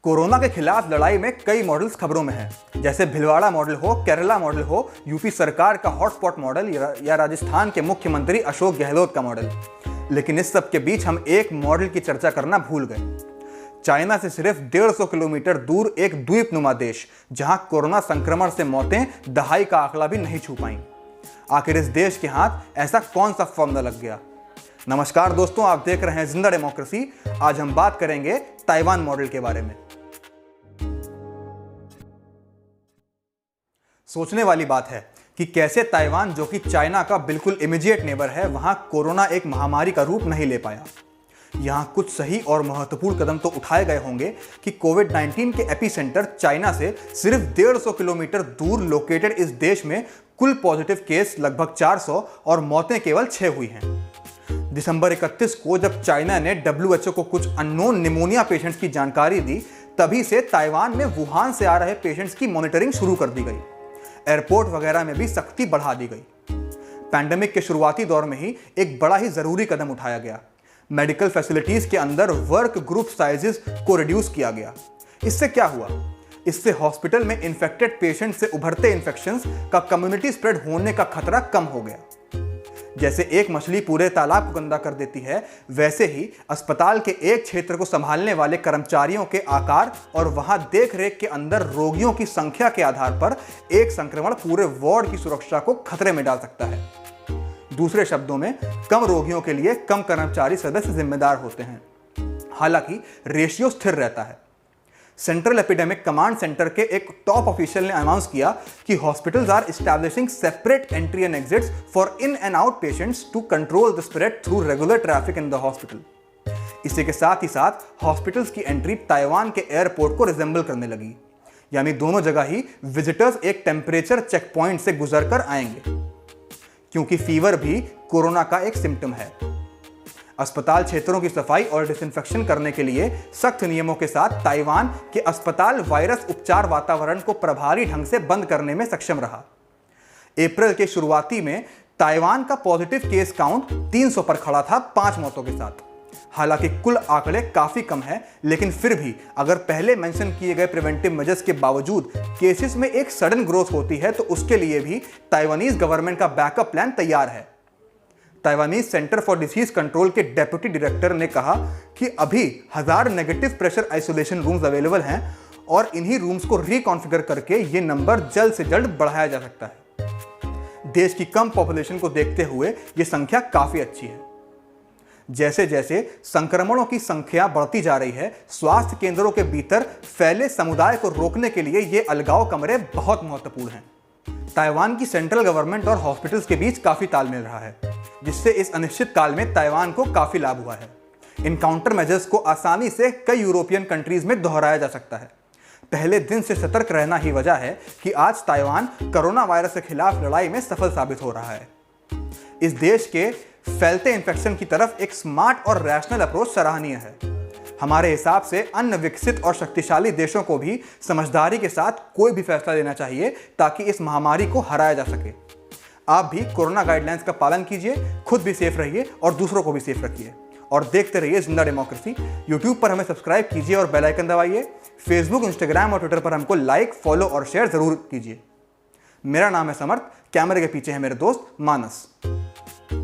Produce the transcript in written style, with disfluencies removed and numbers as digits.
Corona के खिलाफ लड़ाई में कई मॉडल्स खबरों में हैं, जैसे भिलवाड़ा मॉडल हो, केरला मॉडल हो, यूपी सरकार का हॉटस्पॉट मॉडल या राजस्थान के मुख्यमंत्री अशोक गहलोत का मॉडल। लेकिन इस सब के बीच हम एक मॉडल की चर्चा करना भूल गए। चाइना से सिर्फ 150 किलोमीटर दूर एक द्वीपनुमा देश, जहां कोरोना संक्रमण से मौतें दहाई का आंकड़ा भी नहीं छू पाईं। आखिर इस देश के हाथ ऐसा कौन सा फॉर्मूला लग गया? नमस्कार दोस्तों, आप देख रहे हैं जिंदा डेमोक्रेसी। आज हम बात करेंगे ताइवान मॉडल के बारे में। सोचने वाली बात है कि कैसे ताइवान, जो कि चाइना का बिल्कुल इमीडिएट नेबर है, वहां कोरोना एक महामारी का रूप नहीं ले पाया। यहां कुछ सही और महत्वपूर्ण कदम तो उठाए गए होंगे कि कोविड-19 के एपिसेंटर चाइना से सिर्फ 150 किलोमीटर दूर लोकेटेड इस देश में कुल पॉजिटिव केस लगभग 400 और मौतें केवल 6 हुई हैं। दिसंबर 31 को जब चाइना ने WHO को कुछ अननोन निमोनिया पेशेंट्स की जानकारी दी, तभी से ताइवान में वुहान से आ रहे पेशेंट्स की मॉनिटरिंग शुरू कर दी गई। एयरपोर्ट वगैरह में भी सख्ती बढ़ा दी गई। पैंडेमिक के शुरुआती दौर में ही एक बड़ा ही जरूरी कदम उठाया गया। मेडिकल फैसिलिटीज के अंदर वर्क ग्रुप साइजेस को रिड्यूस किया गया। इससे क्या हुआ? इससे हॉस्पिटल में इन्फेक्टेड पेशेंट से उभरते इन्फेक्शंस का कम्युनिटी स्प्रेड होने का खतरा कम हो गया। जैसे एक मछली पूरे तालाब को गंदा कर देती है, वैसे ही अस्पताल के एक क्षेत्र को संभालने वाले कर्मचारियों के आकार और वहां देखरेख के अंदर रोगियों की संख्या के आधार पर एक संक्रमण पूरे वार्ड की सुरक्षा को खतरे में डाल सकता है। दूसरे शब्दों में, कम रोगियों के लिए कम कर्मचारी सदस्य जिम्मेदार होते हैं। हालांकि रेशियो स्थिर रहता है। सेंट्रल एपिडेमिक कमांड सेंटर के एक टॉप ऑफिशियल ने अनाउंस किया कि hospitals are establishing separate entry and exits for in and out patients to control the spread through regular traffic in the hospital. इसी के साथ ही साथ हॉस्पिटल्स की एंट्री ताइवान के एयरपोर्ट को रिजेंबल करने लगी, यानी दोनों जगह ही विजिटर्स एक टेम्परेचर चेक पॉइंट से गुजरकर आएंगे, क्योंकि फीवर भी कोरोना का एक सिम्टम है। अस्पताल क्षेत्रों की सफाई और डिसइंफेक्शन करने के लिए सख्त नियमों के साथ ताइवान के अस्पताल वायरस उपचार वातावरण को प्रभावी ढंग से बंद करने में सक्षम रहा। अप्रैल के शुरुआती में ताइवान का पॉजिटिव केस काउंट 300 पर खड़ा था, 5 मौतों के साथ। हालांकि कुल आंकड़े काफी कम है, लेकिन फिर भी अगर पहले मेंशन किए गए प्रिवेंटिव मेजर्स के बावजूद केसेस में एक सडन ग्रोथ होती है, तो उसके लिए भी ताइवानीज गवर्नमेंट का बैकअप प्लान तैयार है। Taiwanese centre for disease control के डेप्यूटी डायरेक्टर ने कहा कि अभी 1000 negative pressure isolation rooms available हैं और इन्हीं रूम्स को रिकॉन्फ़िगर करके ये नंबर जल्द से जल्द बढ़ाया जा सकता है। देश की कम पॉपुलेशन को देखते हुए ये संख्या काफी अच्छी है। जैसे जैसे संक्रमणों की संख्या बढ़ती जा रही है, स्वास्थ्य केंद्रों के भीतर फैले समुदाय को रोकने के लिए ये अलगाव कमरे बहुत महत्वपूर्ण हैं। ताइवान की सेंट्रल गवर्नमेंट और हॉस्पिटल्स के बीच काफी तालमेल रहा है, जिससे इस अनिश्चित काल में ताइवान को काफी लाभ हुआ है। इन काउंटर मेजर्स को आसानी से कई यूरोपियन कंट्रीज में दोहराया जा सकता है। पहले दिन से सतर्क रहना ही वजह है कि आज ताइवान कोरोना वायरस के खिलाफ लड़ाई में सफल साबित हो रहा है। इस देश के फैलते इन्फेक्शन की तरफ एक स्मार्ट और रैशनल अप्रोच सराहनीय है। हमारे हिसाब से अन्य विकसित और शक्तिशाली देशों को भी समझदारी के साथ कोई भी फैसला लेना चाहिए, ताकि इस महामारी को हराया जा सके। आप भी कोरोना गाइडलाइंस का पालन कीजिए, खुद भी सेफ रहिए और दूसरों को भी सेफ रखिए। और देखते रहिए जिंदा डेमोक्रेसी। यूट्यूब पर हमें सब्सक्राइब कीजिए और बेल आइकन दबाइए। फेसबुक, इंस्टाग्राम और ट्विटर पर हमको लाइक, फॉलो और शेयर जरूर कीजिए। मेरा नाम है समर्थ, कैमरे के पीछे है मेरे दोस्त मानस।